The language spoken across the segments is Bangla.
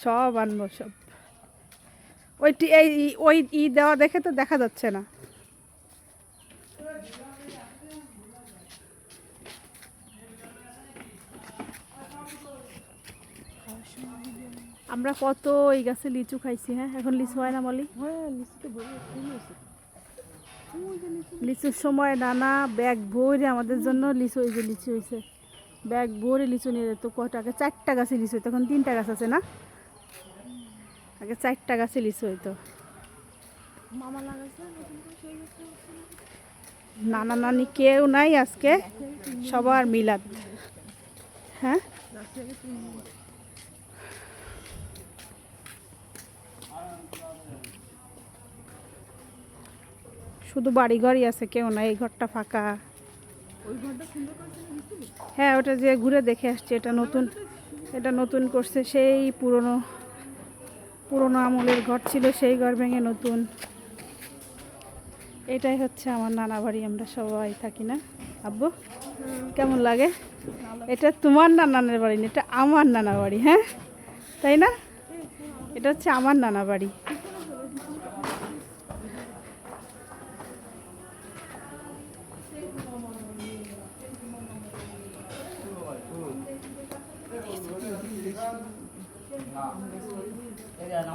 সব আনবো সব। ওই দেওয়া দেখে তো দেখা যাচ্ছে না। আমরা কত এই গাছে লিচু খাইছি। হ্যাঁ, এখন লিচু হয় না মলি? লিচুর সময় নানা ব্যাগ ভরে আমাদের জন্য লিচু, এই যে লিচু হয়েছে, ব্যাগ ভরে লিচু নিয়ে যেত। কটা আগে 4টা গাছে লিচু হইতো, এখন 3টা গাছ আছে না? আগে 4টা গাছে লিচু হইতো। নানা নানি কেউ নাই আজকে, সবার মিলাদ। হ্যাঁ, শুধু বাড়ি ঘরই আছে, কেউ নাই। এই ঘরটা ফাঁকা। হ্যাঁ, ওটা যে ঘুরে দেখে আসছে, এটা নতুন করছে। সেই পুরনো আমলের ঘর ছিল, সেই ঘর ভেঙে নতুন। এটাই হচ্ছে আমার নানা বাড়ি, আমরা সবাই থাকি না। আব্বু কেমন লাগে? এটা তোমার নানার বাড়ি না, এটা আমার নানা বাড়ি। হ্যাঁ, তাই না? এটা হচ্ছে আমার নানা বাড়ি।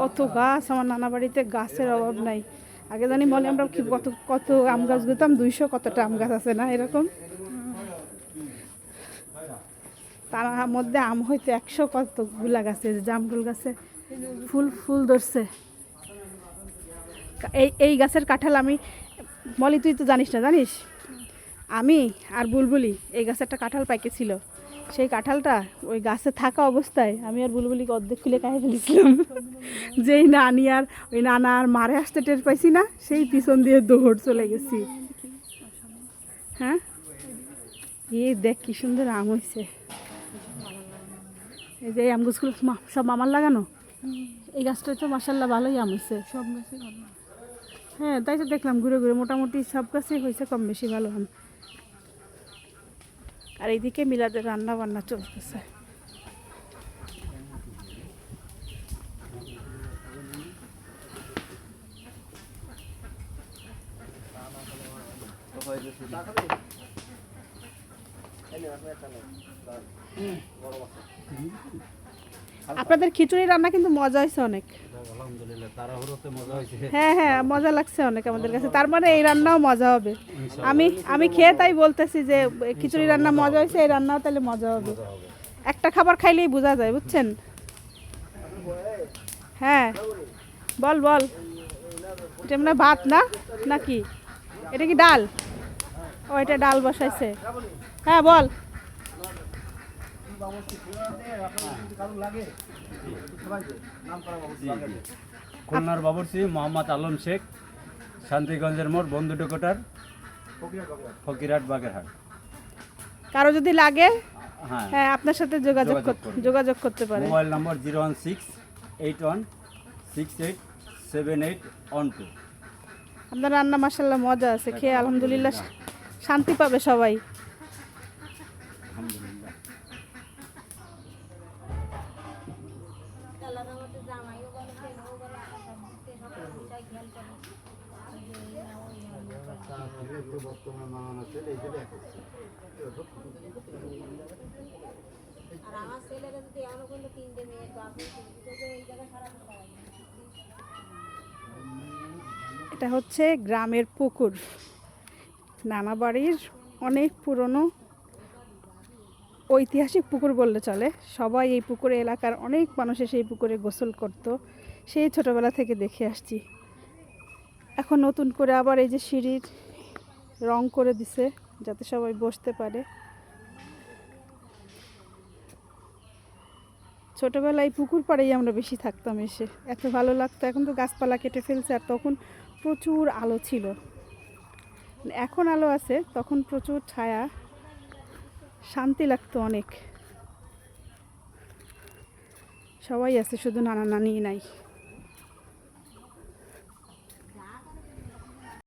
কত গাছ আমার নানা বাড়িতে, গাছের অভাব নাই। আগে জানি বলে আমরা কত কত আম গাছ দিতাম, 200 কতটা আম গাছ আছে না এরকম। তার মধ্যে আম হয়তো 100 কতগুলা গাছে, জামরুল গাছে ফুল ধরছে। এই গাছের কাঁঠাল আমি মলি, তুই তো জানিস না? জানিস, আমি আর বুলবুলি এই গাছে একটা কাঁঠাল পাইকেছিল। সেই কাঁঠালটা ওই গাছে থাকা অবস্থায় আমি আর বুলবুলিকে অর্ধেক খুলে খাই ফেলেছিলাম। যেই নানি আর ওই নানা আর মারে আসতে টের পাইছি না, সেই পিছন দিয়ে দৌড় চলে গেছি। হ্যাঁ, দেখ কি সুন্দর আম হয়েছে। এই যে আম গাছগুলো সব আমার লাগানো। এই গাছটা তো মাশাআল্লাহ ভালোই আম হয়েছে। সব গাছে ভালো। হ্যাঁ, তাই তো দেখলাম ঘুরে ঘুরে, মোটামুটি সব গাছেই হয়েছে কম বেশি ভালো আম। আর এইদিকে মিলাদের রান্না বান্না চলতেছে। আপনাদের খিচুড়ি রান্না কিন্তু মজা হয়েছে অনেক। হ্যাঁ হ্যাঁ, মজা লাগছে অনেক আমাদের কাছে। তার মানে এই রান্নাও মজা হবে। আমি খেয়ে তাই বলতেছি যে খিচুড়ি রান্না মজা হয়েছে, এই রান্নাও তাহলে মজা হবে। একটা খাবার খাইলেই বোঝা যায়, বুঝছেন? হ্যাঁ, বল। এটা মানে ভাত না নাকি? এটা কি ডাল? ও, এটা ডাল বসাইছে। হ্যাঁ, বল। খুলনার বাবুর্চি মোহাম্মদ আলম শেখ, শান্তিগঞ্জের মোড়, বন্ধুডোকটার, ফকিরহাট, বাগেরহাট। কারো যদি লাগে, হ্যাঁ আপনার সাথে যোগাযোগ করতে পারে। মোবাইল নম্বর 01681687812। আপনার রান্না মাশাআল্লাহ মজা আছে, খেয়ে আলহামদুলিল্লাহ শান্তি পাবে সবাই। আলহামদুলিল্লাহ। এটা হচ্ছে গ্রামের পুকুর, নানা বাড়ির অনেক পুরনো ঐতিহাসিক পুকুর বললে চলে। সবাই এই পুকুরে, এলাকার অনেক মানুষ এসে এই পুকুরে গোসল করত, সেই ছোটবেলা থেকে দেখে আসছি। এখন নতুন করে আবার এই যে সিঁড়ির রং করে দিছে যাতে সবাই বসতে পারে। ছোটবেলায় পুকুর পাড়েই আমরা বেশি থাকতাম, এসে এত ভালো লাগতো। এখন তো গাছপালা কেটে ফেলছে, আর তখন প্রচুর আলো ছিল। এখন আলো আছে, তখন প্রচুর ছায়া, শান্তি লাগতো অনেক। সবাই আছে, শুধু নানা নানি নাই।